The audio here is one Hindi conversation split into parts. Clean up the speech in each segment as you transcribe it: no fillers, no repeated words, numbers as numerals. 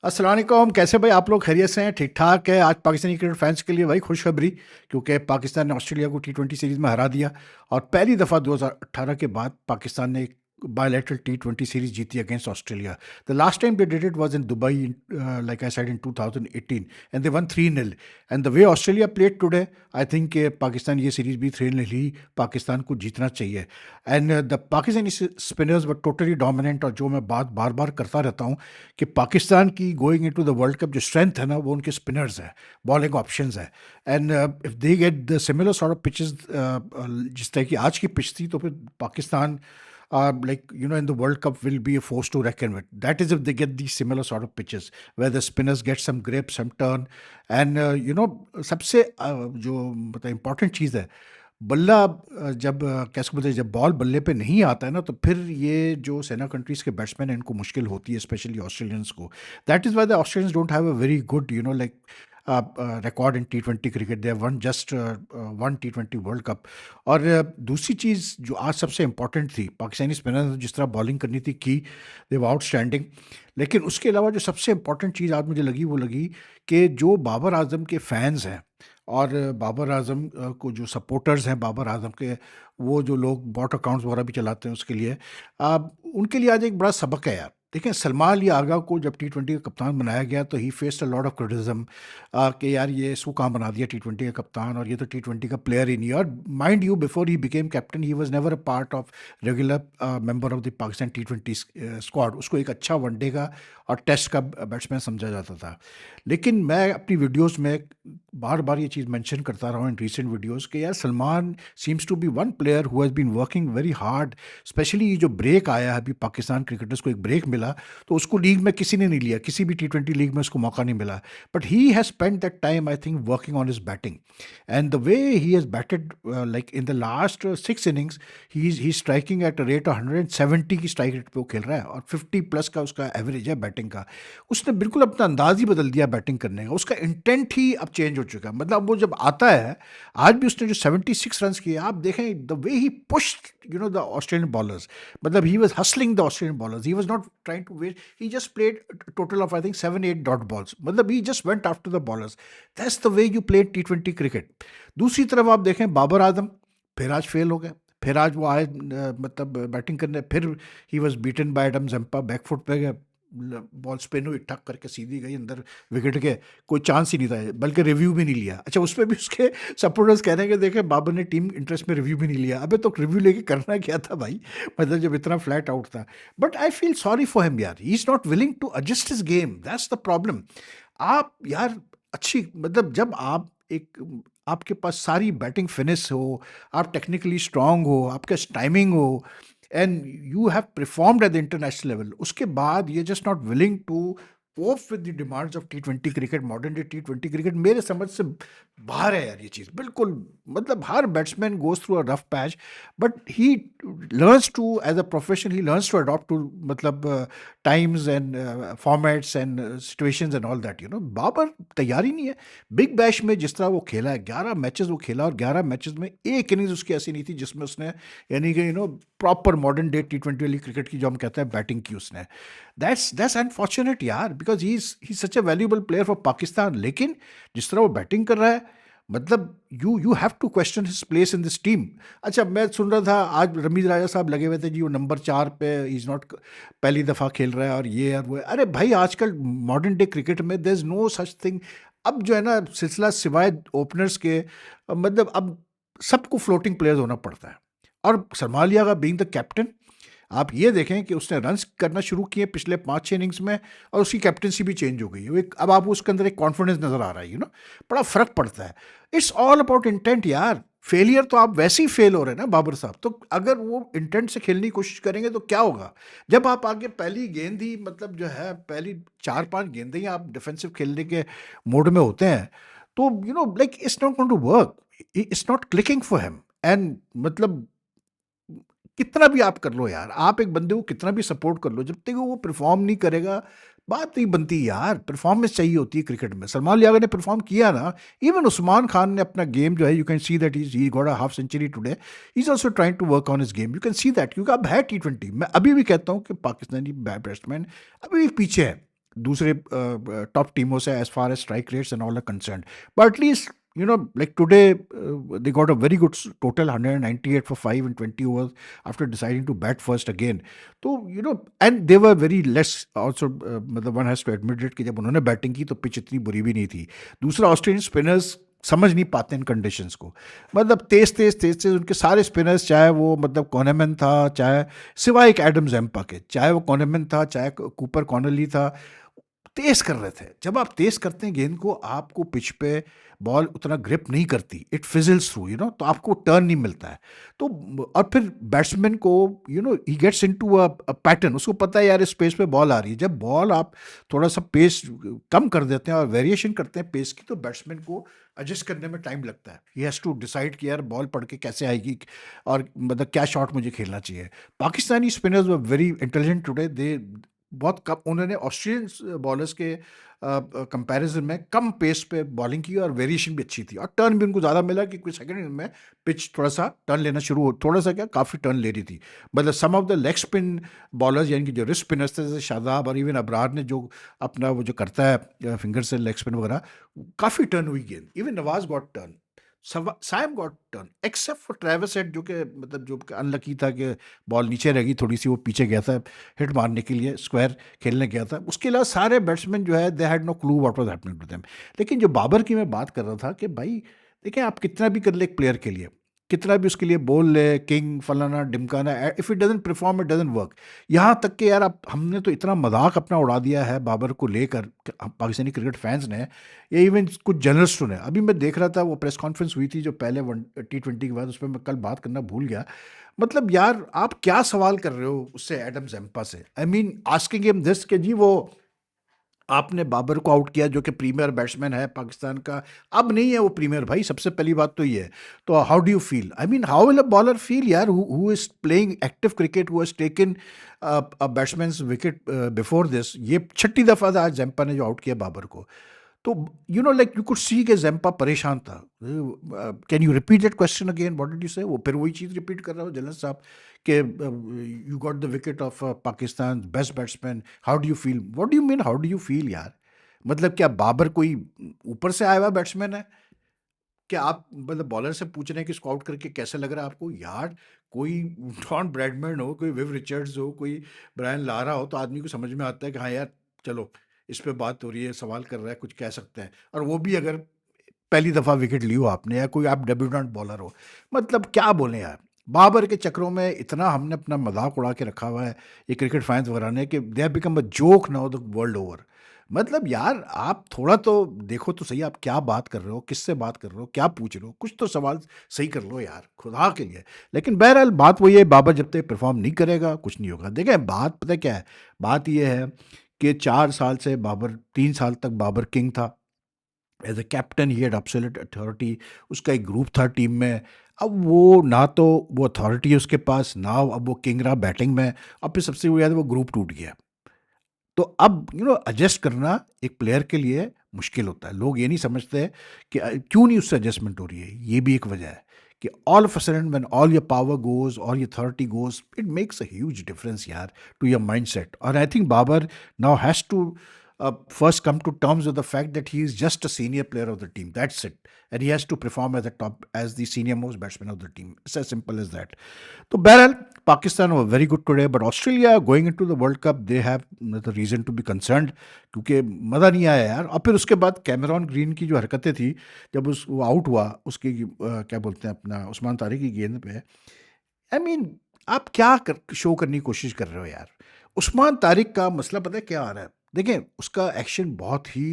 अस्सलाम वालेकुम। कैसे भाई आप लोग? खैरियत से हैं? ठीक ठाक है। आज पाकिस्तानी क्रिकेट फैंस के लिए भाई खुशखबरी, क्योंकि पाकिस्तान ने ऑस्ट्रेलिया को टी20 सीरीज़ में हरा दिया और पहली दफ़ा 2018 के बाद पाकिस्तान ने एक बायलैटरल टी20 सीरीज जीती against Australia. The last time they did it was in Dubai, like I said, in 2018 and they one 3-0। And the way Australia played today, I think Pakistan ये सीरीज भी 3-0 ही पाकिस्तान को जीतना चाहिए। And the Pakistani spinners were totally dominant. और जो मैं बात बार बार करता रहता हूँ कि पाकिस्तान की going into the world cup जो स्ट्रेंथ है ना, वो उनके स्पिनर्स है, बॉलिंग ऑप्शंस है। And if they get the similar sort of pitches जिस तरह की आज की पिच थी, तो फिर Pakistan in the World Cup will be a force to reckon with. That is if they get these similar sort of pitches where the spinners get some grip, some turn, and सबसे जो मतलब इम्पोर्टेंट चीज़ है, बल्ला जब कैसे बोलते हैं, जब बॉल बल्ले पे नहीं आता है ना, तो फिर ये जो सेना कंट्रीज़ के बैट्समैन हैं इनको मुश्किल होती है, स्पेशली ऑस्ट्रेलियंस को। That is why the Australians don't have a very good record in T20 cricket. They one just one T20 world cup. और दूसरी चीज़ जो आज सबसे इंपॉर्टेंट थी, पाकिस्तानी स्पिनर ने जिस तरह बॉलिंग करनी थी की, दे वर आउटस्टैंडिंग। लेकिन उसके अलावा जो सबसे इंपॉर्टेंट चीज़ आज मुझे लगी, वो लगी कि जो बाबर आजम के फैंस हैं और बाबर आजम को जो सपोर्टर्स हैं बाबर आजम के, वो जो लोग बॉट अकाउंट्स वगैरह भी चलाते हैं उसके लिए, उनके लिए आज एक बड़ा सबक है यार। देखें, सलमान अली आगा को जब टी20 का कप्तान बनाया गया तो ही faced a lot of criticism कि यार ये इसको कहाँ बना दिया टी20 का कप्तान, और ये तो टी20 का प्लेयर ही नहीं है। और mind you, before he became captain he was never a part of regular member of the Pakistan T20 squad. उसको एक अच्छा वनडे का और टेस्ट का बैट्समैन समझा जाता था। लेकिन मैं अपनी वीडियोस में बार बार ये चीज़ मेंशन करता रहा हूँ इन रीसेंट वीडियोस कि यार Salman seems to be one player who has been working very hard. Specially ये जो ब्रेक आया है, अभी पाकिस्तान क्रिकेटर्स को एक ब्रेक मिला, तो उसको लीग में किसी ने नहीं लिया, किसी भी टी20 लीग में उसको मौका नहीं मिला। But he has spend that time, I think, working on his batting. And the way he has batted, like in the last 6 innings, he striking at a rate 170 की स्ट्राइक रेट पे वो खेल रहा है, और 50+ का उसका एवरेज है बैटिंग का। उसने बिल्कुल अपना अंदाज ही बदल दिया बैटिंग करने का। उसका इंटेंट ही अब चेंज हो चुका है। मतलब वो जब आता है, आज भी उसने जो 76 रन किए, आप देखें the way he pushed the Australian bowlers. मतलब he was hustling the Australian bowlers, he was not trying to waste, he just played total of I think 7-8 dot balls. मतलब he just went after the bowlers. That's the way you play टी20 क्रिकेट। दूसरी तरफ आप देखें बाबर आजम, फिर आज फेल हो गए। फिर आज वो आए मतलब बैटिंग करने, फिर he was beaten by Adam Zampa, backfoot पे गए, बॉल स्पिन हुई, ठक करके सीधी गई अंदर विकेट के, कोई चांस ही नहीं था, बल्कि रिव्यू भी नहीं लिया। अच्छा, उस पर भी उसके सपोर्टर्स कह रहे हैं कि देखे बाबर ने टीम इंटरेस्ट में रिव्यू भी नहीं लिया। अबे तो रिव्यू लेके करना क्या था भाई, मतलब जब इतना फ्लैट आउट था। But I feel sorry for him यार, he is not willing to adjust his game, that's the problem. आप यार अच्छी, मतलब जब आप एक, आपके पास सारी बैटिंग फिनिश हो, आप टेक्निकली स्ट्रांग हो, आपके टाइमिंग हो, and you have performed at the international level, उसके बाद ये just not willing to cope with the demands of टी20 क्रिकेट, मॉडर्न डे टी20 क्रिकेट, मेरे समझ से बाहर है यार ये चीज़ बिल्कुल। मतलब हर batsman goes through a rough patch, but he learns to, as a profession he learns to adopt to, मतलब times and formats and situations and all that. Babar तैयारी नहीं है। बिग बैश में जिस तरह वो खेला है, 11 मैचेस वो खेला, और 11 मैचेस में एक इनिंग्स उसकी ऐसी नहीं थी जिसमें उसने, यानी कि प्रॉपर मॉडर्न डे टी20 वाली क्रिकेट की जो हम कहते हैं बैटिंग की उसने। दैट्स अनफॉर्चुनेट यार, because he such a valuable player for Pakistan. लेकिन जिस तरह वो बैटिंग कर रहा है, मतलब you have to question his place in this team. अच्छा, मैं सुन रहा था आज रमीज राजा साहब लगे हुए थे जी, वो नंबर 4 पे, इज़ नॉट, पहली दफ़ा खेल रहा है और ये और वो। अरे भाई, आजकल मॉडर्न डे क्रिकेट में there is no such thing. अब जो है ना सिलसिला, सिवाय ओपनर्स के, मतलब अब सबको फ्लोटिंग प्लेयर्स होना पड़ता है। और सरमालिया का बीइंग द कैप्टन, आप ये देखें कि उसने रन्स करना शुरू किए पिछले 5-6 इनिंग्स में, और उसकी कैप्टनसी भी चेंज हो गई है। अब आपको उसके अंदर एक कॉन्फिडेंस नज़र आ रहा है, बड़ा फ़र्क पड़ता है। इट्स ऑल अबाउट इंटेंट यार। फेलियर तो आप वैसे ही फेल हो रहे हैं ना बाबर साहब, तो अगर वो इंटेंट से खेलने की कोशिश करेंगे तो क्या होगा? जब आप आगे पहली गेंद ही, मतलब जो है पहली 4-5 गेंदें ही आप डिफेंसिव खेलने के मोड में होते हैं, तो like it's not going to work, it's not clicking for him. And मतलब कितना भी आप कर लो यार, आप एक बंदे को कितना भी सपोर्ट कर लो, जब तक वो परफॉर्म नहीं करेगा, बात नहीं बनती यार। परफॉर्मेंस चाहिए होती है क्रिकेट में। सलमान यागर ने परफॉर्म किया ना, इवन उस्मान खान ने अपना गेम जो है, you can see that he got a half century today, he is also trying to work on his game, you can see that, क्योंकि अब है टी20। मैं अभी भी कहता हूँ कि पाकिस्तानी बैट्समैन अभी भी पीछे है। दूसरे टॉप टीमों से as far as strike rates and all are concern, but at least like today, they got a very good total 198 for 5 and 20 overs after deciding to bat first again. तो and they were very less also, मतलब one has to admit it कि जब उन्होंने बैटिंग की तो पिच इतनी बुरी भी नहीं थी. दूसरा, ऑस्ट्रेलियन स्पिनर्स समझ नहीं पाते इन कंडीशंस को. मतलब तेज उनके सारे स्पिनर्स, चाहे वो मतलब कॉनेमैन था, चाहे सिवाय एक एडम जैम्पा के, चाहे वो कॉनेमैन था, चाहे कूपर कॉनली था, तेज कर रहे थे. जब आप तेज करते हैं गेंद को, आपको पिच पे बॉल उतना ग्रिप नहीं करती, इट फिजल्स थ्रू, तो आपको टर्न नहीं मिलता है. तो और फिर बैट्समैन को he gets into a pattern. उसको पता है यार इस पेस पे बॉल आ रही है. जब बॉल आप थोड़ा सा पेस कम कर देते हैं और वेरिएशन करते हैं पेस की, तो बैट्समैन को एडजस्ट करने में टाइम लगता है. ही हैज़ टू डिसाइड कि यार बॉल पढ़ के कैसे आएगी और मतलब क्या शॉट मुझे खेलना चाहिए. Pakistani spinners were very intelligent today. They बहुत कम उन्होंने ऑस्ट्रेलियन बॉलर्स के कंपैरिजन में कम पेस पे बॉलिंग की और वेरिएशन भी अच्छी थी और टर्न भी उनको ज़्यादा मिला कि कुछ सेकंड इनिंग में पिच थोड़ा सा टर्न लेना शुरू हो, थोड़ा सा क्या काफ़ी टर्न ले रही थी. मतलब some of the leg spin bowlers, यानी कि जो रिस्ट स्पिनर्स थे, जैसे शादाब और इवन अबरार ने जो अपना वो जो करता है फिंगर से लेग स्पिन वगैरह, काफ़ी टर्न हुई गेंद. Even Nawaz got turn, Saim got turn, except for Travis Head जो कि मतलब जो अनलकी था कि बॉल नीचे रह गई थोड़ी सी, वो पीछे गया था हिट मारने के लिए, स्क्वायर खेलने गया था. उसके अलावा सारे बैट्समैन जो है, they had no clue what was happening to them. लेकिन जो बाबर की मैं बात कर रहा था कि भाई देखिए, आप कितना भी कर ले एक प्लेयर के लिए, कितना भी उसके लिए बोल ले किंग फलाना डिमकाना, if it doesn't perform, it doesn't work. यहाँ तक कि यार आप हमने तो इतना मजाक अपना उड़ा दिया है बाबर को लेकर, पाकिस्तानी क्रिकेट फैंस ने या इवन कुछ जर्नलिस्टों ने. अभी मैं देख रहा था वो प्रेस कॉन्फ्रेंस हुई थी जो पहले T20 के बाद, उस पर मैं कल बात करना भूल गया. मतलब यार आप क्या सवाल कर रहे हो उससे, एडम जैम्पा से. I mean asking him this कि जी वो आपने बाबर को आउट किया जो कि प्रीमियर बैट्समैन है पाकिस्तान का, अब नहीं है वो प्रीमियर भाई, सबसे पहली बात तो ये है. तो how do you feel, I mean how will a bowler feel यार who is playing active cricket, who has taken a batsman's wicket before this. ये छठी दफ़ा था आज जैम्पा ने जो आउट किया बाबर को. तो लाइक यू कुड सी के जैम्पा परेशान था. Can you repeat that question again, what did you से. वो फिर वही चीज़ रिपीट कर रहा हो जनरल साहब कि you got the wicket of Pakistan best batsman, how do you feel. What do you mean how do you feel यार. मतलब क्या बाबर कोई ऊपर से आया हुआ बैट्समैन है? क्या आप मतलब बॉलर से पूछ रहे हैं कि इसको आउट करके कैसा लग रहा है आपको यार. कोई डॉन ब्रैडमैन हो, कोई विव रिचर्ड्स हो, कोई ब्रायन लारा हो, तो आदमी को समझ में आता है कि हाँ यार चलो इस पे बात हो रही है, सवाल कर रहा है, कुछ कह सकते हैं. और वो भी अगर पहली दफ़ा विकेट ली हो आपने, या कोई आप डेब्यूटेंट बॉलर हो. मतलब क्या बोलें यार. बाबर के चक्रों में इतना हमने अपना मजाक उड़ा के रखा हुआ है ये क्रिकेट फैंस वगैरह ने, कि they have become a joke now the world over. मतलब यार आप थोड़ा तो देखो तो सही, आप क्या बात कर रहे हो, किससे बात कर रहे हो, क्या पूछ रहे हो, कुछ तो सवाल सही कर लो यार खुदा के लिए. लेकिन बहरहाल बात वही है, बाबर जब तक परफॉर्म नहीं करेगा कुछ नहीं होगा. देखें बात पता क्या है, बात यह है कि 4 साल से बाबर, 3 साल तक बाबर किंग था. As a captain he had absolute authority. उसका एक ग्रुप था टीम में. अब वो ना तो वो अथॉरिटी है उसके पास, ना अब वो किंग रहा बैटिंग में. अब फिर सबसे ज़्यादा वो ग्रुप टूट गया. तो अब एडजस्ट करना एक प्लेयर के लिए मुश्किल होता है. लोग ये नहीं समझते कि क्यों नहीं उससे एडजस्टमेंट हो रही है. ये भी एक वजह है कि all of a sudden when all your power goes, all your authority goes, it makes a huge difference यार टू योर माइंड सेट. और I think Babar now has to first come to terms with the fact that he is just a senior player of the team. That's it. And he has to perform as the top, as the senior most batsman of the team. It's as simple as that. तो बहरहाल Pakistan was very good today, but Australia going into the World Cup, they have the reason to be concerned, क्योंकि मज़ा नहीं आया यार. और फिर उसके बाद कैमरॉन ग्रीन की जो हरकतें थी, जब वो आउट हुआ, उसकी क्या बोलते हैं अपना उस्मान तारिक की गेंद पे, आई मीन आप क्या शो करने की कोशिश कर रहे हो यार. उस्मान तारिक का मसला पता है क्या आ रहा है. देखें उसका एक्शन बहुत ही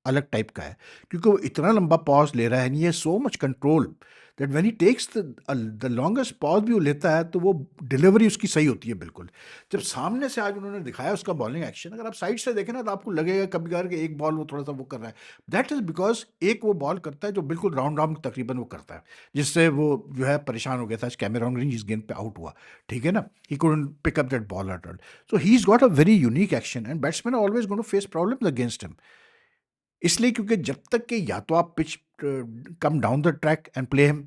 अलग टाइप का है, क्योंकि वो इतना लंबा पॉज ले रहा है, and he has so much control that when he takes the longest pause भी वो लेता है, तो वो डिलीवरी उसकी सही होती है बिल्कुल. जब सामने से आज उन्होंने दिखाया उसका बॉलिंग एक्शन, अगर आप साइड से देखें ना, तो आपको लगेगा कभी कभार कि एक बॉल वो थोड़ा सा वो कर रहा है. दैट इज बिकॉज एक वो बॉल करता है जो बिल्कुल राउंड राउंड तकरीबन वो करता है, जिससे वो जो है परेशान हो गया था कैमरॉन ग्रीन जिस गेंद पे आउट हुआ. ठीक है ना, he couldn't pick up that ball at all. So he is got a very unique action, and batsman are always going to face problems against him. इसलिए क्योंकि जब तक कि या तो आप pitch come down the track and play him,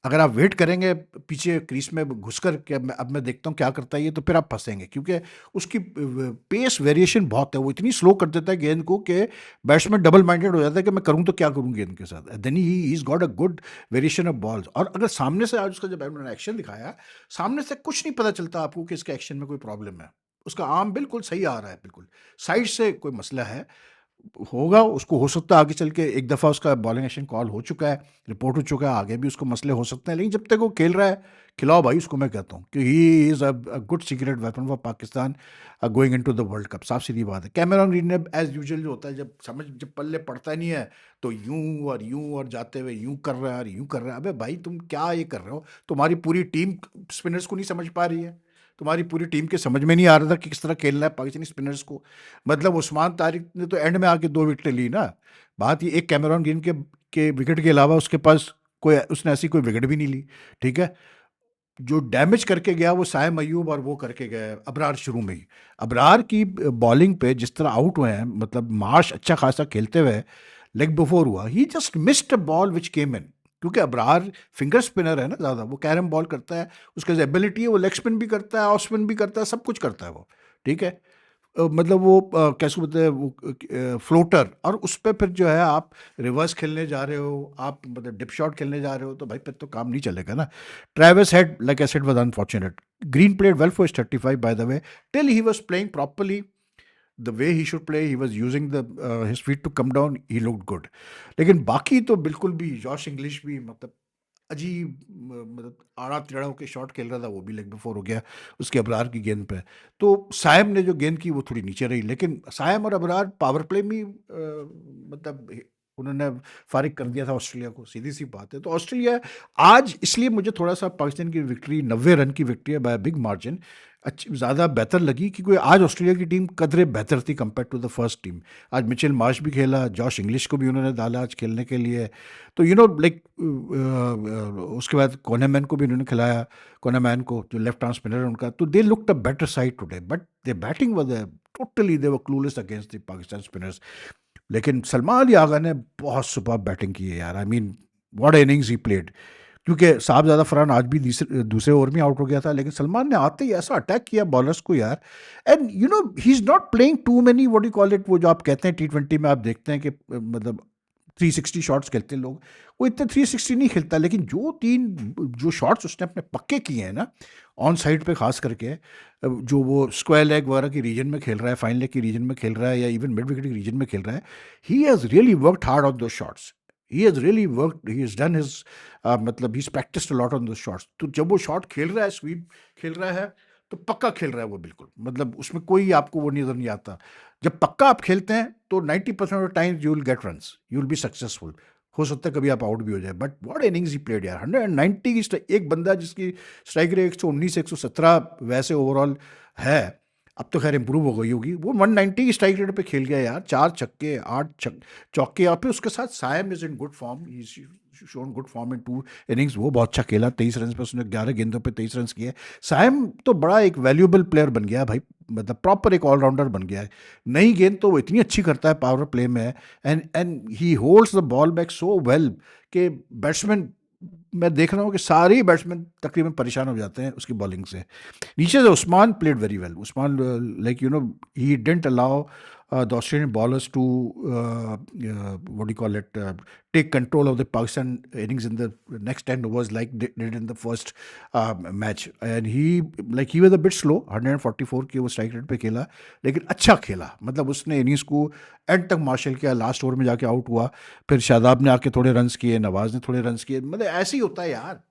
अगर आप वेट करेंगे पीछे क्रीज में घुसकर के अब मैं देखता हूँ क्या करता है ये, तो फिर आप फंसेंगे, क्योंकि उसकी पेस वेरिएशन बहुत है। वो इतनी स्लो कर देता है गेंद को कि बैट्समैन डबल माइंडेड हो जाता है कि मैं करूँ तो क्या करूँ गेंद के साथ। Then he is got a good variation of balls. और अगर सामने से आज उसका जब मैंने एक्शन दिखाया, सामने से कुछ नहीं पता चलता आपको कि इसके एक्शन में कोई प्रॉब्लम है। उसका आर्म बिल्कुल सही आ रहा है, बिल्कुल साइड से कोई मसला है होगा उसको, हो सकता है आगे चल के, एक दफ़ा उसका बॉलिंग एक्शन कॉल हो चुका है, रिपोर्ट हो चुका है, आगे भी उसको मसले हो सकते हैं, लेकिन जब तक वो खेल रहा है खिलाओ भाई उसको। मैं कहता हूँ कि he is a good secret weapon for Pakistan going into the world cup. साफ सीधी बात है। कैमरॉन ग्रीन ने एज यूजुअल जो होता है, जब पल्ले पड़ता नहीं है तो यूं और जाते हुए यूं कर रहा है और यूं कर रहा है। अबे भाई तुम क्या ये कर रहे हो? तुम्हारी पूरी टीम स्पिनर्स को नहीं समझ पा रही है, तुम्हारी पूरी टीम के समझ में नहीं आ रहा था कि किस तरह खेलना है पाकिस्तानी स्पिनर्स को। मतलब उस्मान तारिक ने तो एंड में आके 2 विकेटें ली ना। बात ये, एक कैमरॉन ग्रीन के विकेट के अलावा उसके पास कोई, उसने ऐसी कोई विकेट भी नहीं ली। ठीक है? जो डैमेज करके गया वो साइम अयूब और वो करके गए अबरार शुरू में ही। अबरार की बॉलिंग पे जिस तरह आउट हुए हैं, मतलब मार्श अच्छा खासा खेलते हुए लेग बिफोर हुआ, he just missed a ball which came in. क्योंकि अबरार फिंगर स्पिनर है ना ज़्यादा, वो कैरम बॉल करता है, उसका एबिलिटी है, वो लेग स्पिन भी करता है, ऑफ स्पिन भी करता है, सब कुछ करता है वो। ठीक है? मतलब वो कैसे बोलते हैं वो फ्लोटर, और उस पे फिर जो है आप रिवर्स खेलने जा रहे हो, आप मतलब डिप शॉट खेलने जा रहे हो, तो भाई फिर तो काम नहीं चलेगा ना। Travis head, like I said, was unfortunate. Green played well for his 35 by the way, till he was playing properly the way he should play, he was using the his feet to come down, he looked good। लेकिन बाकी तो बिल्कुल भी, जॉश इंग्लिश भी मतलब अजीब मतलब आड़ा टेढ़ा होकर शॉट खेल रहा था, वो भी लेग बिफोर हो गया उसके अबरार की गेंद पे। तो सायम ने जो गेंद की वो थोड़ी नीचे रही, लेकिन सायम और अबरार पावर प्ले में मतलब उन्होंने फारिग कर दिया था ऑस्ट्रेलिया को, सीधी सी बात है। तो ऑस्ट्रेलिया आज, इसलिए मुझे थोड़ा सा पाकिस्तान की विक्ट्री 90 रन की विक्ट्री है बाय बिग मार्जिन अच्छी ज़्यादा बेहतर लगी, क्योंकि आज ऑस्ट्रेलिया की टीम कदरे बेहतर थी compare to the first team. आज मिचेल मार्श भी खेला, जॉश इंग्लिश को भी उन्होंने डाला आज खेलने के लिए। तो लाइक उसके बाद कोनेमैन को भी उन्होंने खिलाया, कोनेमैन को जो लेफ्ट आर्म स्पिनर है उनका। तो they looked a better side today, but they batting was totally they were clueless against the Pakistan spinners. लेकिन सलमान अली आगा ने बहुत सुपर बैटिंग की है यार। I mean what innings he played. क्योंकि साहबजादा फरहान आज भी दूसरे ओवर में आउट हो गया था, लेकिन सलमान ने आते ही ऐसा अटैक किया बॉलर्स को यार। And he is not playing too many, what you call it, वो जो आप कहते हैं T20 में आप देखते हैं कि मतलब 360 शॉट्स खेलते हैं लोग, वो इतने 360 नहीं खेलता, लेकिन जो शॉट्स उसने अपने पक्के किए हैं ना ऑन साइड पे खास करके, जो वो स्क्वायर लेग वगैरह की रीजन में खेल रहा है, फाइन लेग की रीजन में खेल रहा है, या इवन मिड विकेट की रीजन में खेल रहा है, he has really worked hard on those shots. He has really worked, he has done his मतलब he practised a lot on those shots. तो जब वो शॉट खेल रहा है, स्वीप खेल रहा है, तो पक्का खेल रहा है वो बिल्कुल, मतलब उसमें कोई आपको वो नज़र नहीं आता। जब पक्का आप खेलते हैं तो 90% of times you will get runs, you will be successful. हो सकता है कभी आप आउट भी हो जाए, but what innings he played यार। 190 की एक बंदा जिसकी स्ट्राइक रेट 119 117 वैसे ओवरऑल है, अब तो खैर इंप्रूव हो गई होगी, वो 190 की स्ट्राइक रेट पे खेल गया यार। 4 छक्के 8 चौके, और फिर उसके साथ Sayam is in good form, shown good form in 2 innings. वो बहुत अच्छा खेला, 23 रन पे उसने 11 गेंदों पे 23 रन किए। सायम तो बड़ा एक वैल्यूएबल प्लेयर बन गया भाई, मतलब प्रॉपर एक ऑलराउंडर बन गया है। नई गेंद तो वो इतनी अच्छी करता है पावर प्ले में, and he holds the ball back so well कि बैट्समैन, मैं देख रहा हूँ कि सारे ही बैट्समैन तकरीबन परेशान हो जाते हैं उसकी बॉलिंग से। नीचे से Usman played very well. Usman, like he didn't allow the Australian bowlers to what do you call it, take control of the Pakistan innings in the next 10 overs like they did in the first match, and he was a bit slow, 144 के वो स्ट्राइक रेट पे खेला, लेकिन अच्छा खेला। मतलब उसने इनिंग्स को एंड तक मार्शल किया, लास्ट ओवर में जाके आउट हुआ, फिर शादाब ने आके थोड़े रन्स किए, नवाज ने थोड़े रन्स किए। मतलब ऐसे ही होता है यार।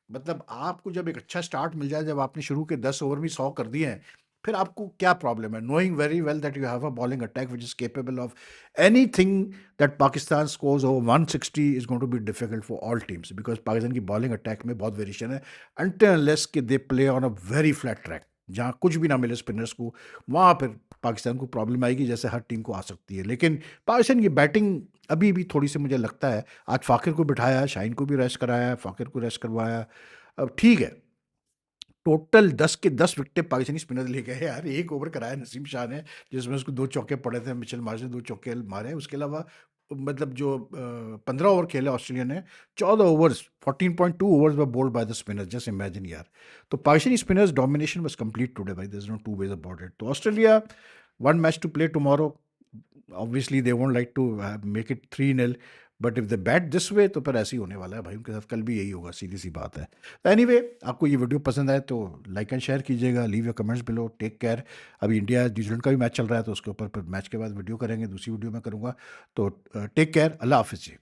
मतलब आपको जब एक अच्छा स्टार्ट मिल जाए, जब आपने शुरू के 10 ओवर में 100 कर दिए हैं, फिर आपको क्या प्रॉब्लम है? Knowing very well that you have a bowling attack which is capable of anything, that Pakistan scores over 160 is going to be difficult for all teams, because Pakistan की बॉलिंग अटैक में बहुत वेरिएशन है, अनटिल अनलेस कि they play on a very flat track, जहाँ कुछ भी ना मिले स्पिनर्स को, वहाँ फिर पाकिस्तान को प्रॉब्लम आएगी, जैसे हर टीम को आ सकती है। लेकिन पाकिस्तान की बैटिंग अभी भी थोड़ी सी मुझे लगता है, आज फाकिर को बिठाया, शाहीन को भी रेस्ट कराया, फाकिर को रेस्ट करवाया, अब ठीक है। टोटल 10 के 10 विकेटें पाकिस्तानी स्पिनर ले गए यार। एक ओवर कराया नसीम शाह ने, जिसमें उसको 2 चौके पड़े थे, मिचेल मार्श ने 2 चौके मारे, उसके अलावा मतलब जो 15 ओवर खेले ऑस्ट्रेलिया ने, 14 overs 14.2 overs were bowled by the spinners, just imagine यार। तो Pakistani spinners domination was complete today भाई, there is no two ways about it. तो Australia, one match to play tomorrow, obviously they won't like to make it 3-0, but if they bat this way तो फिर ऐसे ही होने वाला है भाई उनके साथ, कल भी यही होगा, सीधी सी बात है। एनीवे, आपको ये वीडियो पसंद आए तो लाइक एंड शेयर कीजिएगा, leave your comments below, take care. अभी इंडिया न्यूजीलैंड का भी मैच चल रहा है, तो उसके ऊपर फिर मैच के बाद वीडियो करेंगे, दूसरी वीडियो में करूँगा। तो टेक केयर, अल्लाह हाफिज़ जी।